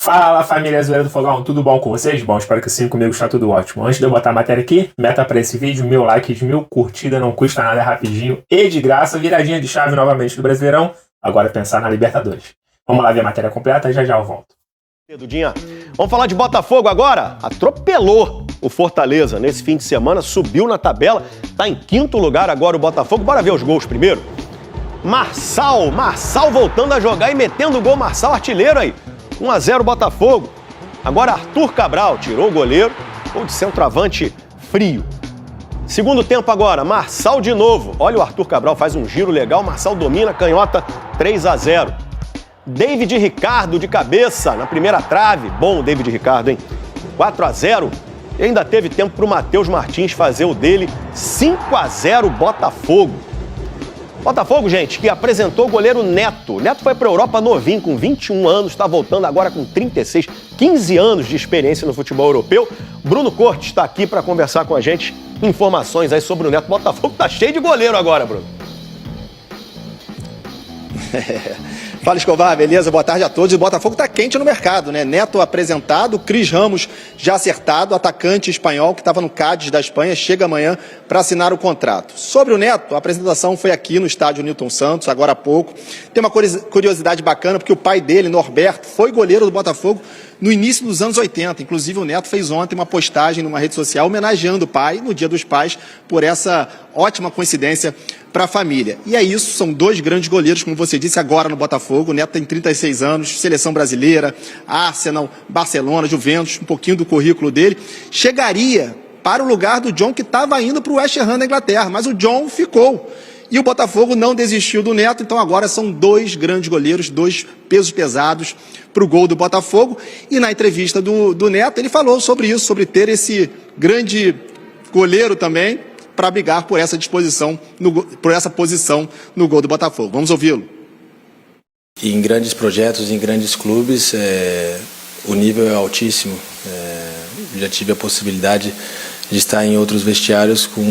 Fala, família Zoeira do Fogão, tudo bom com vocês? Bom, espero que sim, comigo está tudo ótimo. Antes de eu botar a matéria aqui, meta para esse vídeo, 1000 likes, 1000 curtidas, não custa nada, é rapidinho e de graça, viradinha de chave novamente do Brasileirão, agora pensar na Libertadores. Vamos lá ver a matéria completa, já eu volto. Dudinha, vamos falar de Botafogo agora? Atropelou o Fortaleza nesse fim de semana, subiu na tabela, tá em 5º lugar agora o Botafogo. Bora ver os gols primeiro. Marçal voltando a jogar e metendo o gol, Marçal artilheiro aí. 1-0 Botafogo. Agora Arthur Cabral tirou o goleiro, gol de centroavante frio. Segundo tempo agora, Marçal de novo. Olha o Arthur Cabral, faz um giro legal, Marçal domina, canhota, 3-0. David Ricardo de cabeça na primeira trave. Bom o David Ricardo, hein? 4-0. E ainda teve tempo para o Matheus Martins fazer o dele. 5-0 Botafogo. Botafogo, gente, que apresentou o goleiro Neto. Neto foi para a Europa novinho, com 21 anos, está voltando agora com 36, 15 anos de experiência no futebol europeu. Bruno Cortes está aqui para conversar com a gente. Informações aí sobre o Neto. Botafogo tá cheio de goleiro agora, Bruno. Fala, Escobar, beleza? Boa tarde a todos. O Botafogo tá quente no mercado, né? Neto apresentado, Cris Ramos já acertado, atacante espanhol que estava no Cádiz da Espanha, chega amanhã para assinar o contrato. Sobre o Neto, a apresentação foi aqui no estádio Newton Santos, agora há pouco. Tem uma curiosidade bacana, porque o pai dele, Norberto, foi goleiro do Botafogo no início dos anos 80. Inclusive, o Neto fez ontem uma postagem numa rede social homenageando o pai, no Dia dos Pais, por essa ótima coincidência para a família. E é isso, são dois grandes goleiros, como você disse, agora no Botafogo. O Neto tem 36 anos, seleção brasileira, Arsenal, Barcelona, Juventus, um pouquinho do currículo dele. Chegaria para o lugar do John, que estava indo para o West Ham da Inglaterra, mas o John ficou. E o Botafogo não desistiu do Neto, então agora são dois grandes goleiros, dois pesos pesados para o gol do Botafogo. E na entrevista do Neto, ele falou sobre isso, sobre ter esse grande goleiro também, para brigar por essa disposição, por essa posição no gol do Botafogo. Vamos ouvi-lo. Em grandes projetos, em grandes clubes, o nível é altíssimo. Já tive a possibilidade de estar em outros vestiários com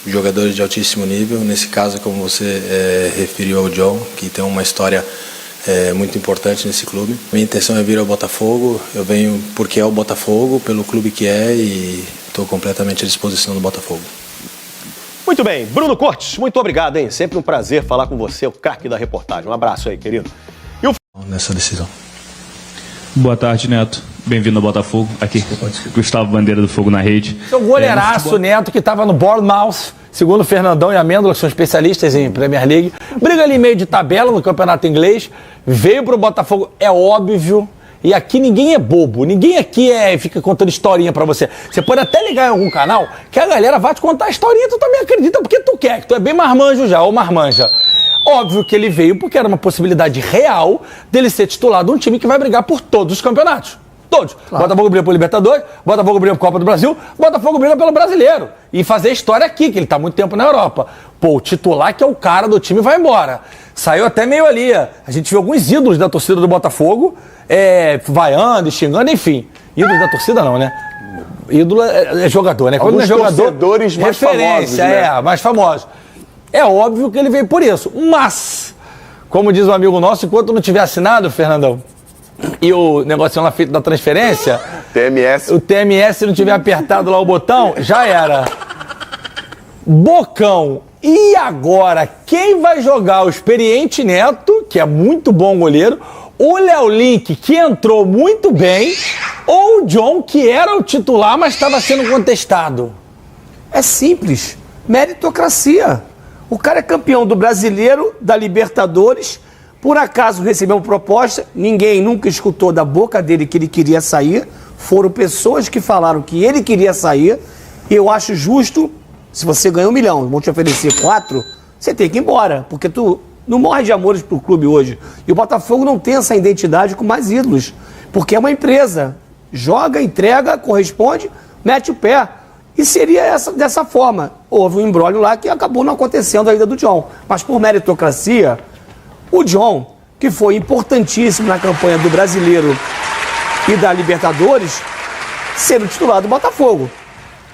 jogadores de altíssimo nível. Nesse caso, como você referiu ao John, que tem uma história muito importante nesse clube. Minha intenção é vir ao Botafogo. Eu venho porque é o Botafogo, pelo clube que é, e estou completamente à disposição do Botafogo. Muito bem, Bruno Cortes, muito obrigado, hein? Sempre um prazer falar com você, o craque da reportagem. Um abraço aí, querido. E o... Nessa decisão. Boa tarde, Neto. Bem-vindo ao Botafogo. Aqui, Gustavo Bandeira do Fogo na Rede. Seu goleiraço, Neto, que estava no Bournemouth, segundo o Fernandão e a Amêndola, que são especialistas em Premier League. Briga ali meio de tabela no campeonato inglês. Veio pro Botafogo, é óbvio. E aqui ninguém é bobo, ninguém aqui fica contando historinha pra você. Você pode até ligar em algum canal que a galera vai te contar a historinha, tu também acredita porque tu quer, que tu é bem marmanjo já, ou marmanja. Óbvio que ele veio porque era uma possibilidade real dele ser titular de um time que vai brigar por todos os campeonatos. Todos. Claro. Botafogo briga por Libertadores, Botafogo briga por Copa do Brasil, Botafogo briga pelo Brasileiro. E fazer história aqui, que ele tá muito tempo na Europa. Pô, o titular que é o cara do time vai embora. Saiu até meio ali, a gente viu alguns ídolos da torcida do Botafogo, vaiando, xingando, enfim. Ídolos da torcida não, né? Ídolo é jogador, né? Quando alguns não é jogador, torcedores mais famosos, né? Mais famosos. É óbvio que ele veio por isso. Mas, como diz um amigo nosso, enquanto não tiver assinado, Fernandão, e o negocinho lá feito da transferência, o TMS não tiver apertado lá o botão, já era. Bocão. E agora, quem vai jogar? O experiente Neto, que é muito bom goleiro, o Léo Link, que entrou muito bem, ou o John, que era o titular, mas estava sendo contestado? É simples. Meritocracia. O cara é campeão do Brasileiro, da Libertadores, por acaso recebeu uma proposta, ninguém nunca escutou da boca dele que ele queria sair, foram pessoas que falaram que ele queria sair, e eu acho justo, se você ganha 1 milhão, vão te oferecer 4, você tem que ir embora, porque tu não morre de amores pro clube hoje. E o Botafogo não tem essa identidade com mais ídolos, porque é uma empresa, joga, entrega, corresponde, mete o pé. E seria dessa forma. Houve um imbróglio lá que acabou não acontecendo a ida do John. Mas por meritocracia, o John, que foi importantíssimo na campanha do Brasileiro e da Libertadores, sendo titular do Botafogo.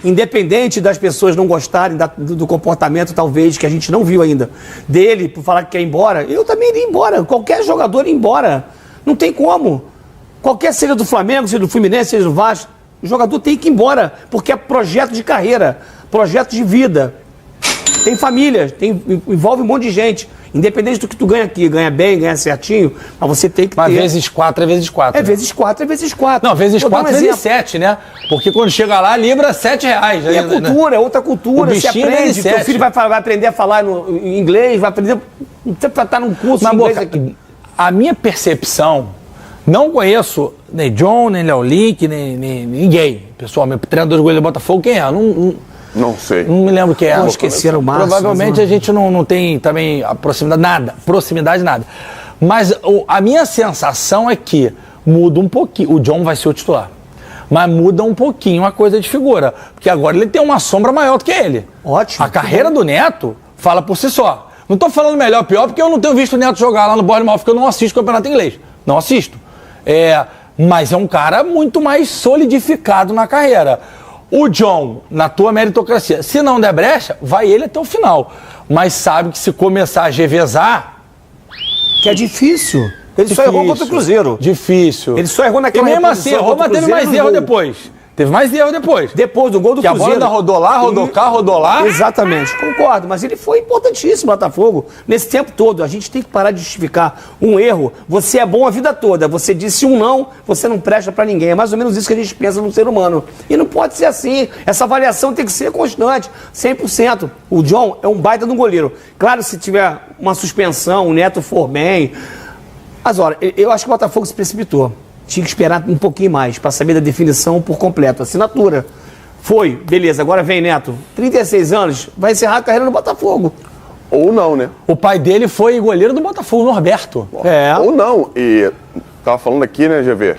Independente das pessoas não gostarem do comportamento, talvez, que a gente não viu ainda, dele, por falar que quer ir embora, eu também iria embora. Qualquer jogador ir embora. Não tem como. Qualquer seja do Flamengo, seja do Fluminense, seja do Vasco, o jogador tem que ir embora, porque é projeto de carreira, projeto de vida. Tem família, envolve um monte de gente. Independente do que tu ganha aqui, ganha bem, ganha certinho, mas você tem que ter... Mas vezes 4 é vezes 4. É vezes 4, é vezes 4. Não, vezes 4 é vezes 7, né? Porque quando chega lá, Libra, R$7. E é cultura, é outra cultura, você aprende. Teu filho vai aprender a falar em inglês, vai aprender... Você vai estar num curso de inglês aqui. A minha percepção, não conheço nem John, nem Léo Link, nem ninguém. Pessoalmente, treinador de goleiro do Botafogo, quem é? Não sei. Não me lembro quem é. Esqueceram o Márcio. Provavelmente a gente não tem também a proximidade, nada. Mas a minha sensação é que muda um pouquinho. O John vai ser o titular. Mas muda um pouquinho a coisa de figura. Porque agora ele tem uma sombra maior do que ele. Ótimo. A carreira do Neto fala por si só. Não tô falando melhor ou pior, porque eu não tenho visto o Neto jogar lá no Bournemouth, porque eu não assisto campeonato inglês. Não assisto. Mas é um cara muito mais solidificado na carreira. O John, na tua meritocracia, se não der brecha, vai ele até o final. Mas sabe que se começar a revezar... Que é difícil. Ele só errou contra o Cruzeiro. Difícil. Ele só errou naquela reposição. E mesmo assim, errou, mas teve mais erro depois. Teve mais erro depois. Depois do gol do Cruzeiro. Que a bola rodou lá, rodou cá, rodou lá. Exatamente, concordo. Mas ele foi importantíssimo, Botafogo. Nesse tempo todo, a gente tem que parar de justificar um erro. Você é bom a vida toda. Você disse um não, você não presta pra ninguém. É mais ou menos isso que a gente pensa no ser humano. E não pode ser assim. Essa avaliação tem que ser constante, 100%. O John é um baita de um goleiro. Claro, se tiver uma suspensão, o Neto for bem... Mas, olha, eu acho que o Botafogo se precipitou. Tinha que esperar um pouquinho mais para saber da definição por completo. Assinatura. Foi, beleza, agora vem Neto. 36 anos, vai encerrar a carreira no Botafogo. Ou não, né? O pai dele foi goleiro do Botafogo, Norberto. Ou não. E tava falando aqui, né, GV?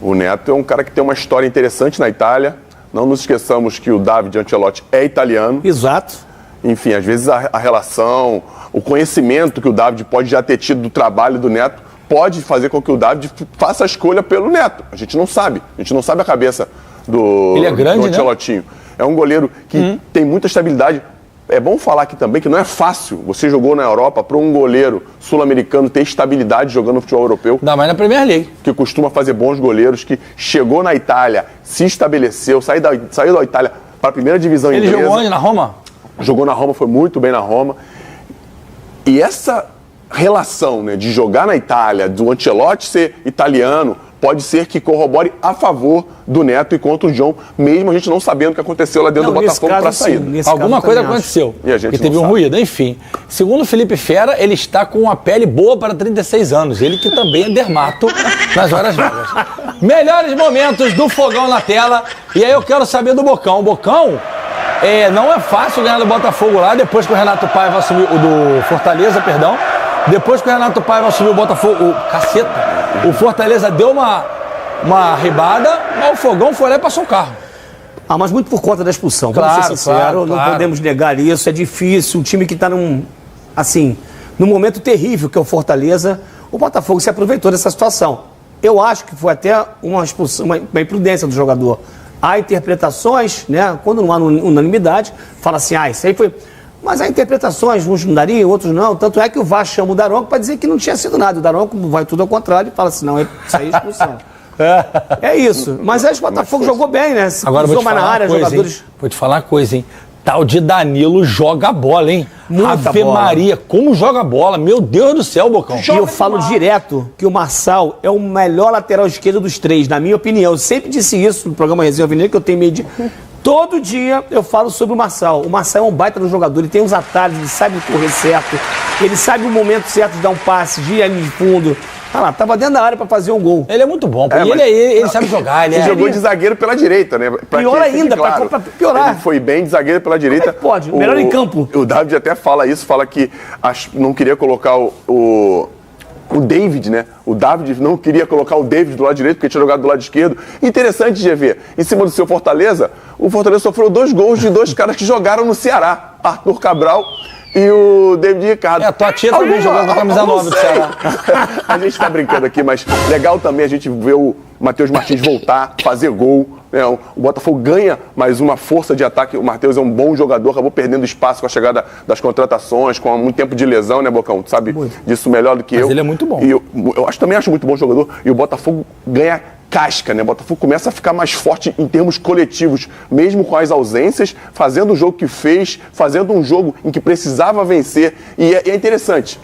O Neto é um cara que tem uma história interessante na Itália. Não nos esqueçamos que o Davide Ancelotti é italiano. Exato. Enfim, às vezes a relação, o conhecimento que o Davide pode já ter tido do trabalho do Neto pode fazer com que o Davide faça a escolha pelo Neto. A gente não sabe. A gente não sabe a cabeça do Ancelottinho. Né? É um goleiro que tem muita estabilidade. É bom falar aqui também que não é fácil. Você jogou na Europa para um goleiro sul-americano ter estabilidade jogando no futebol europeu. Ainda mais na Premier League. Que costuma fazer bons goleiros, que chegou na Itália, se estabeleceu, saiu da Itália para a primeira divisão inglesa. Ele jogou onde? Na Roma? Jogou na Roma, foi muito bem na Roma. E essa relação, né, de jogar na Itália, do Ancelotti ser italiano, pode ser que corrobore a favor do Neto e contra o John, mesmo a gente não sabendo o que aconteceu lá dentro do Botafogo para sair. Alguma coisa aconteceu. E a gente porque teve um ruído, enfim. Segundo o Felipe Fera, ele está com uma pele boa para 36 anos. Ele que também é dermato nas horas vagas. Melhores momentos do Fogão na tela. E aí eu quero saber do Bocão. O Bocão, não é fácil ganhar do Botafogo lá, depois que o Renato Paiva assumiu, do Fortaleza, perdão. Depois que o Renato Paiva assumiu o Botafogo, o Fortaleza deu uma ribada, mas o Fogão foi lá e passou o carro. Mas muito por conta da expulsão. Vamos ser sinceros, não podemos negar isso, é difícil. Um time que está num momento terrível, que é o Fortaleza, o Botafogo se aproveitou dessa situação. Eu acho que foi até uma expulsão, uma imprudência do jogador. Há interpretações, né? Quando não há unanimidade, fala assim, isso aí foi... Mas há interpretações, uns não dariam, outros não. Tanto é que o Vasco chama o Daronco para dizer que não tinha sido nada. O Daronco vai tudo ao contrário e fala assim, não, isso aí é expulsão. É isso. Mas aí o Botafogo jogou bem, né? Agora vou te falar uma coisa, jogadores... Vou te falar uma coisa, hein? Tal de Danilo joga bola, hein? Muita Ave bola. Maria, como joga bola. Meu Deus do céu, Bocão. E eu falo direto que o Marçal é o melhor lateral esquerdo dos três, na minha opinião. Eu sempre disse isso no programa Resenha Alvinegro, que eu tenho meio de... Todo dia eu falo sobre o Marçal. O Marçal é um baita do jogador, ele tem os atalhos, ele sabe correr certo, ele sabe o momento certo de dar um passe, de ir ali de fundo. Tava dentro da área pra fazer um gol. Ele é muito bom, porque ele sabe jogar. Ele jogou de zagueiro pela direita, né? Pior ainda, claro, pra piorar. Ele foi bem de zagueiro pela direita. Como é que pode? Melhor em campo. O David até fala isso, fala que não queria colocar o David, né? O David não queria colocar o David do lado direito, porque tinha jogado do lado esquerdo. Interessante, GV, em cima do seu Fortaleza, o Fortaleza sofreu 2 gols de 2 caras que jogaram no Ceará. Arthur Cabral e o David Ricardo. Tua tia também jogando com a camisa 9 do Ceará. A gente tá brincando aqui, mas legal também a gente ver o Matheus Martins voltar, fazer gol. Né? O Botafogo ganha mais uma força de ataque. O Matheus é um bom jogador, acabou perdendo espaço com a chegada das contratações, com muito tempo de lesão, né, Bocão? Tu sabe disso melhor do que eu. Mas ele é muito bom. E eu também acho muito bom jogador. E o Botafogo ganha casca, né? O Botafogo começa a ficar mais forte em termos coletivos, mesmo com as ausências, fazendo o jogo que fez, fazendo um jogo em que precisava vencer. E é interessante.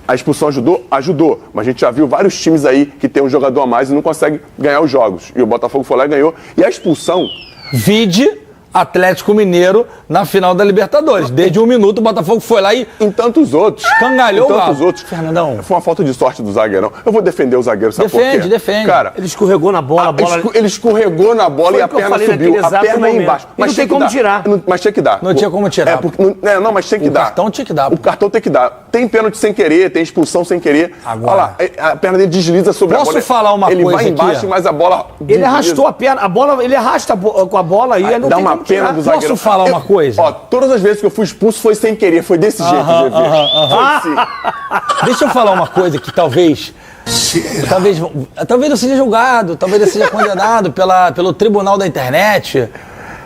A expulsão ajudou, mas a gente já viu vários times aí que tem um jogador a mais e não consegue ganhar os jogos. E o Botafogo foi lá e ganhou. E a expulsão... Vide Atlético Mineiro na final da Libertadores. Desde 1 minuto o Botafogo foi lá e... Em tantos outros. Escangalhou em tantos outros. Fernandão. Foi uma falta de sorte do zagueirão. Eu vou defender o zagueiro, sabe por quê? Defende. Cara, Ele escorregou na bola, ele escorregou na bola e a perna subiu. A perna aí embaixo. Mas não tem como tirar. Mas tinha que dar. Não tinha como tirar. Não, mas tem que dar. O cartão tinha que dar. O cartão tem que dar. Tem pênalti sem querer, tem expulsão sem querer. Agora. Olha lá, a perna dele desliza sobre a bola. Posso falar uma coisa Ele vai embaixo, aqui? mas a bola Ele desliza. arrastou a perna, a bola, ele arrasta com a bola e não Dá tem uma como pena tirar. do zagueiro. Posso falar uma coisa? Ó, todas as vezes que eu fui expulso foi sem querer, foi desse jeito, GV. Foi assim. Deixa eu falar uma coisa que talvez eu seja julgado, talvez eu seja condenado pelo tribunal da internet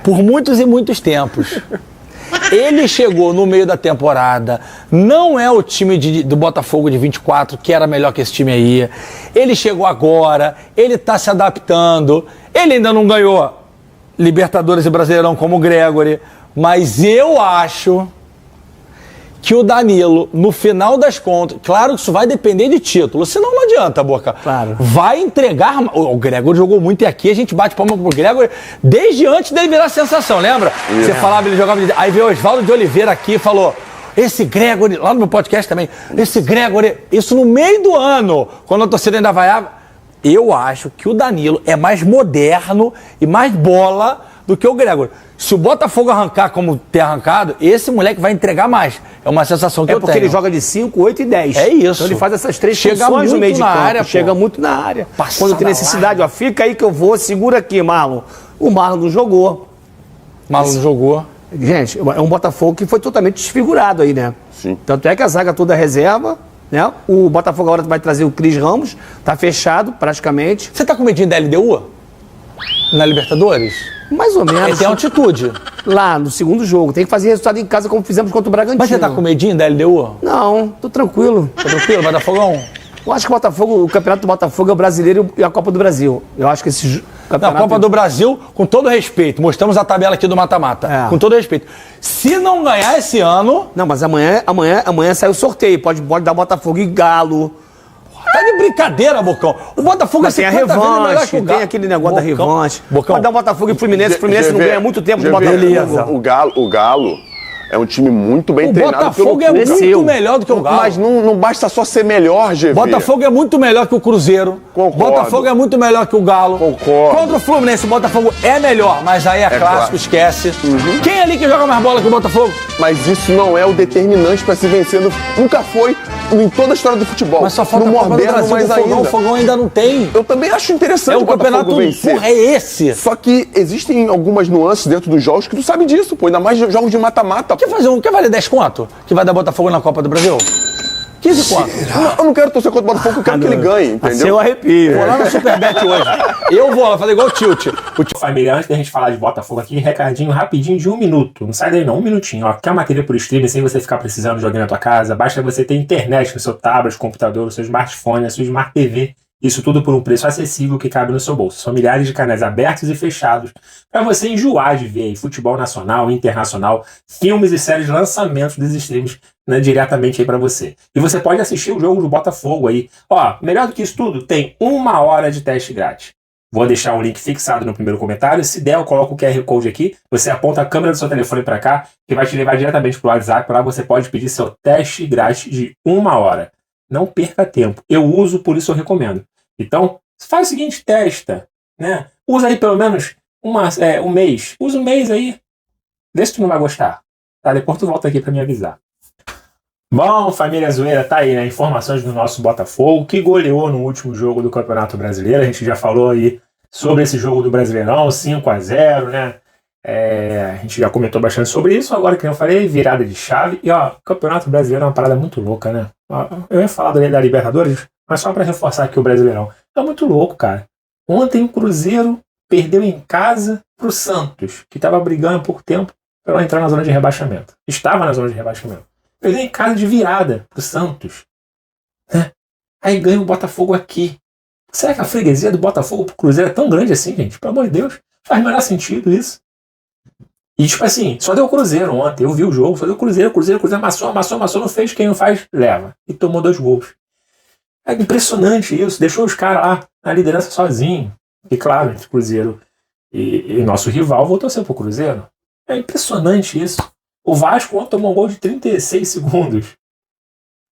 por muitos e muitos tempos. Ele chegou no meio da temporada, não é o time do Botafogo de 24, que era melhor que esse time aí. Ele chegou agora, ele tá se adaptando, ele ainda não ganhou Libertadores e Brasileirão como o Gregory, mas eu acho que o Danilo, no final das contas, claro que isso vai depender de título, senão não adianta, Boca. Claro. Vai entregar... O Gregory jogou muito e aqui a gente bate palma pro Gregory desde antes dele virar sensação, lembra? Você falava, ele jogava... Aí veio o Oswaldo de Oliveira aqui e falou... Esse Gregory, lá no meu podcast também, esse Gregory, isso no meio do ano, quando a torcida ainda vaiava, eu acho que o Danilo é mais moderno e mais bola do que o Gregory. Se o Botafogo arrancar como ter arrancado, esse moleque vai entregar mais. É uma sensação que eu tenho. É porque ele joga de 5, 8 e 10. É isso. Então ele faz essas três Chega funções no muito meio de na campo. área, Chega pô. muito na área. Passada Quando tem necessidade, lá. ó, fica aí que eu vou, segura aqui, Marlon. O Marlon não jogou. Marlon jogou. Gente, é um Botafogo que foi totalmente desfigurado aí, né? Sim. Tanto é que a zaga toda reserva, né? O Botafogo agora vai trazer o Cris Ramos, tá fechado praticamente. Você tá com medinho da LDU? Na Libertadores? Mais ou menos. Ele tem altitude. Lá no segundo jogo. Tem que fazer resultado em casa como fizemos contra o Bragantino. Mas você tá com medinho da LDU? Não, tô tranquilo. Tá tranquilo? Vai dar fogão? Eu acho que o campeonato do Botafogo é o Brasileiro e a Copa do Brasil. Eu acho que esse campeonato... Na Copa do Brasil, com todo respeito, mostramos a tabela aqui do mata-mata. É. Com todo respeito. Se não ganhar esse ano... Não, mas amanhã sai o sorteio. Pode dar Botafogo e Galo. Tá de brincadeira, Bocão. O Botafogo Mas tem a 50 vezes melhor que revanche, o Galo. tem aquele negócio da revanche. Bocão. Pode dar Botafogo e Fluminense. O Fluminense não GV, ganha muito tempo do GV, Botafogo. Beleza. O Galo é um time muito bem O treinado pelo Botafogo é Cuca. muito melhor do que o Galo. Mas não basta só ser melhor, GV. Botafogo é muito melhor que o Cruzeiro. Concordo. Botafogo é muito melhor que o Galo. Concordo. Contra o Fluminense, o Botafogo é melhor, mas aí é clássico, clássico. esquece. Quem é ali que joga mais bola que o Botafogo? Mas isso não é o determinante para se vencer. Nunca foi em toda a história do futebol. Mas só falta no a Copa do moderno Brasil mais do Fogão. ainda. O Fogão ainda não tem. Eu também acho interessante É o o Botafogo campeonato, vencer. porra, é esse. Só que existem algumas nuances dentro dos jogos que tu sabe disso, pô. Ainda mais jogos de mata-mata. Quer valer 10 conto? Que vai dar Botafogo na Copa do Brasil? 15 conto. Eu não quero torcer contra o Botafogo, eu quero que ele ganhe, Assim entendeu? eu arrepio. Vou lá no Superbet hoje. Eu vou lá fazer igual o Tilt. Família, antes da gente falar de Botafogo aqui, recadinho rapidinho de 1 minuto. Não sai daí não, 1 minutinho. Ó, quer uma trilha por streaming sem você ficar precisando de jogar na tua casa? Basta você ter internet no seu tablet, computador, no seu smartphone, na sua Smart TV. Isso tudo por um preço acessível que cabe no seu bolso. São milhares de canais abertos e fechados para você enjoar de ver aí futebol nacional, internacional, filmes e séries de lançamentos dos streams, né, diretamente aí para você. E você pode assistir o jogo do Botafogo aí. Ó, melhor do que isso tudo, tem 1 hora de teste grátis. Vou deixar um link fixado no primeiro comentário. Se der, eu coloco o QR Code aqui. Você aponta a câmera do seu telefone para cá, que vai te levar diretamente para o WhatsApp. Lá você pode pedir seu teste grátis de 1 hora. Não perca tempo. Eu uso, por isso eu recomendo. Então, faz o seguinte, testa, né? Usa aí pelo menos um mês. Usa um mês aí. Vê se tu não vai gostar. Tá? Depois tu volta aqui para me avisar. Bom, família zoeira, tá aí, né? Informações do nosso Botafogo, que goleou no último jogo do Campeonato Brasileiro. A gente já falou aí sobre esse jogo do Brasileirão, 5-0, né? A gente já comentou bastante sobre isso, agora que eu falei, virada de chave. E ó, o Campeonato Brasileiro é uma parada muito louca, né? Eu ia falar da Libertadores, mas só pra reforçar aqui o Brasileirão. É muito louco, cara. Ontem o Cruzeiro perdeu em casa pro Santos, que tava brigando há pouco tempo pra não entrar na zona de rebaixamento. Estava na zona de rebaixamento. Perdeu em casa de virada pro Santos. Né? Aí ganha o Botafogo aqui. Será que a freguesia do Botafogo pro Cruzeiro é tão grande assim, gente? Pelo amor de Deus. Faz o menor sentido isso. E tipo assim, só deu o Cruzeiro ontem. Eu vi o jogo, só deu o Cruzeiro amassou, não fez, quem não faz, leva. E tomou 2 gols. É impressionante isso. Deixou os caras lá na liderança sozinho. E claro, entre Cruzeiro e nosso rival, voltou a ser pro Cruzeiro. É impressionante isso. O Vasco ontem tomou um gol de 36 segundos.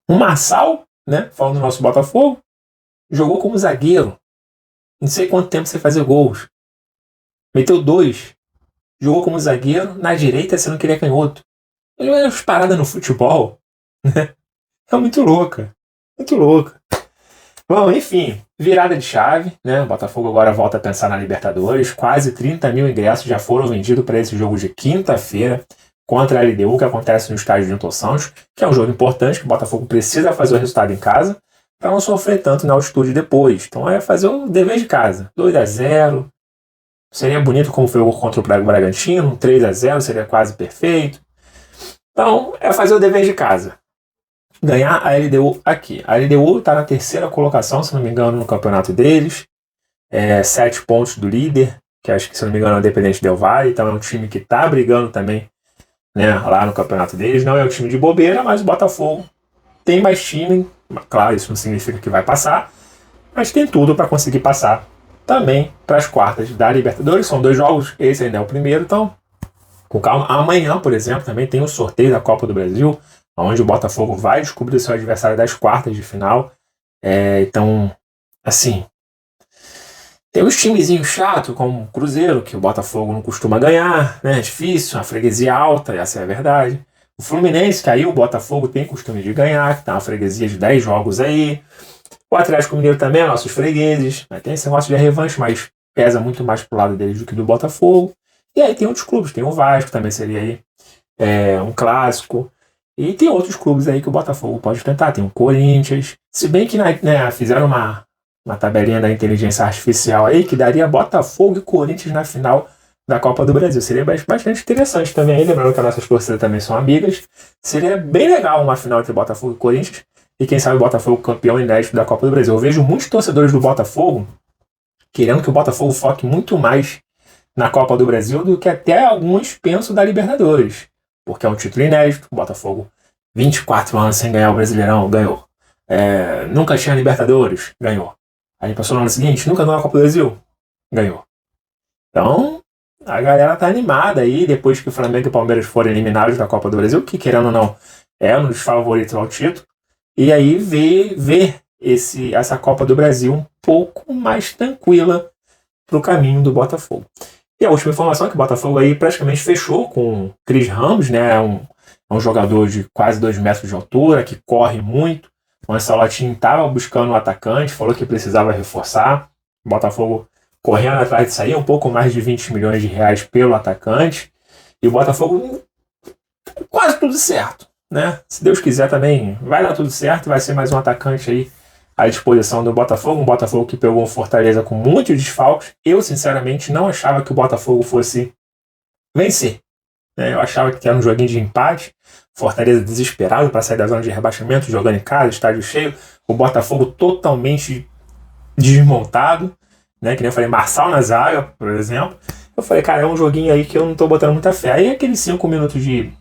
O Marçal, né, falando do nosso Botafogo, jogou como zagueiro. Não sei quanto tempo você fazer gols. Meteu 2. Jogou como zagueiro, na direita você não queria canhoto. Ele é umas paradas no futebol. Né? É muito louca. Muito louca. Bom, enfim, virada de chave, né? O Botafogo agora volta a pensar na Libertadores. Quase 30 mil ingressos já foram vendidos para esse jogo de quinta-feira contra a LDU, que acontece no estádio de Newton Santos, que é um jogo importante, que o Botafogo precisa fazer o resultado em casa para não sofrer tanto na altitude depois. Então é fazer o dever de casa. 2-0. Seria bonito como foi o contra o Bragantino, 3-0, seria quase perfeito. Então, é fazer o dever de casa. Ganhar a LDU aqui. A LDU está na 3ª colocação, se não me engano, no campeonato deles. 7 pontos do líder, que acho que, se não me engano, é o Independente Del Valle. Então é um time que está brigando também, né, lá no campeonato deles. Não é um time de bobeira, mas o Botafogo tem mais time. Claro, isso não significa que vai passar, mas tem tudo para conseguir passar também para as quartas da Libertadores. São 2 jogos, esse ainda é o primeiro, então com calma. Amanhã, por exemplo, também tem o sorteio da Copa do Brasil, onde o Botafogo vai descobrir o seu adversário das quartas de final. Então, assim, tem uns timezinhos chatos, como o Cruzeiro, que o Botafogo não costuma ganhar, né? É difícil, a freguesia alta, essa é a verdade. O Fluminense, que aí o Botafogo tem costume de ganhar, que tá uma freguesia de 10 jogos aí. O Atlético Mineiro também é nossos fregueses, né? Tem esse negócio de revanche, mas pesa muito mais pro lado deles do que do Botafogo. E aí tem outros clubes, tem o Vasco, também seria aí um clássico. E tem outros clubes aí que o Botafogo pode tentar, tem o Corinthians. Se bem que fizeram uma tabelinha da inteligência artificial aí que daria Botafogo e Corinthians na final da Copa do Brasil. Seria bastante interessante também aí, lembrando que as nossas torcidas também são amigas. Seria bem legal uma final entre Botafogo e Corinthians. E quem sabe o Botafogo campeão inédito da Copa do Brasil. Eu vejo muitos torcedores do Botafogo querendo que o Botafogo foque muito mais na Copa do Brasil do que até alguns pensam da Libertadores. Porque é um título inédito. O Botafogo, 24 anos sem ganhar o Brasileirão, ganhou. Nunca tinha Libertadores, ganhou. Aí passou no ano seguinte, nunca ganhou a Copa do Brasil, ganhou. Então, a galera tá animada aí, depois que o Flamengo e o Palmeiras foram eliminados da Copa do Brasil, que querendo ou não, é um dos favoritos ao título. E aí ver essa Copa do Brasil um pouco mais tranquila pro caminho do Botafogo. E a última informação é que o Botafogo aí praticamente fechou com o Cris Ramos, né? É um jogador de quase 2 metros de altura, que corre muito. O Ancelotti estava buscando um atacante, falou que precisava reforçar. O Botafogo correndo atrás disso aí, um pouco mais de 20 milhões de reais pelo atacante. E o Botafogo quase tudo certo, né? Se Deus quiser também vai dar tudo certo, vai ser mais um atacante aí à disposição do Botafogo. Um Botafogo que pegou um Fortaleza com muitos desfalques. Eu, sinceramente, não achava que o Botafogo fosse vencer. Eu achava que era um joguinho de empate. Fortaleza desesperado para sair da zona de rebaixamento, jogando em casa, estádio cheio. O Botafogo totalmente desmontado, né? Que nem eu falei, Marçal na zaga, por exemplo. Eu falei, cara, é um joguinho aí que eu não tô botando muita fé. Aí aqueles 5 minutos de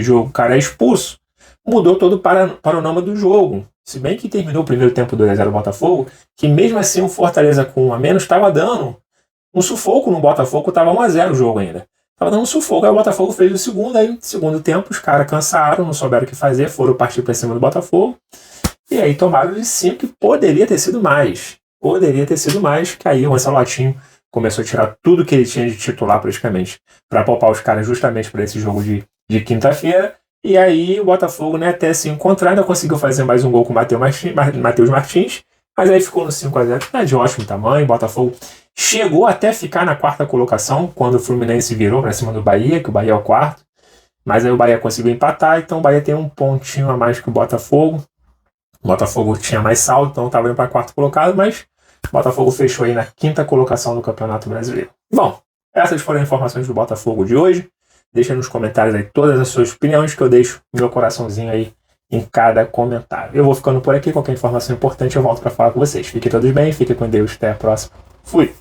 jogo, o cara é expulso, mudou todo o panorama do jogo. Se bem que terminou o primeiro tempo 2-0 o Botafogo, que mesmo assim o Fortaleza com 1 a menos estava dando um sufoco no Botafogo, estava 1-0 o jogo ainda. Estava dando um sufoco, aí o Botafogo fez o segundo, aí no segundo tempo os caras cansaram, não souberam o que fazer, foram partir para cima do Botafogo, e aí tomaram de 5, que poderia ter sido mais. Que aí o Ancelotinho começou a tirar tudo que ele tinha de titular praticamente, para poupar os caras justamente para esse jogo de quinta-feira. E aí o Botafogo, né, até se encontrar, ainda conseguiu fazer mais um gol com o Matheus Martins, mas aí ficou no 5-0, que tá de ótimo tamanho. O Botafogo Chegou até ficar na 4ª colocação, quando o Fluminense virou para cima do Bahia, que o Bahia é o 4º. Mas aí o Bahia conseguiu empatar, então o Bahia tem um pontinho a mais que o Botafogo. O Botafogo tinha mais saldo, então estava indo para 4º colocado, mas o Botafogo fechou aí na 5ª colocação do Campeonato Brasileiro. Bom, essas foram as informações do Botafogo de hoje. Deixa nos comentários aí todas as suas opiniões, que eu deixo meu coraçãozinho aí em cada comentário. Eu vou ficando por aqui, qualquer informação importante eu volto para falar com vocês. Fiquem todos bem, fiquem com Deus, até a próxima. Fui!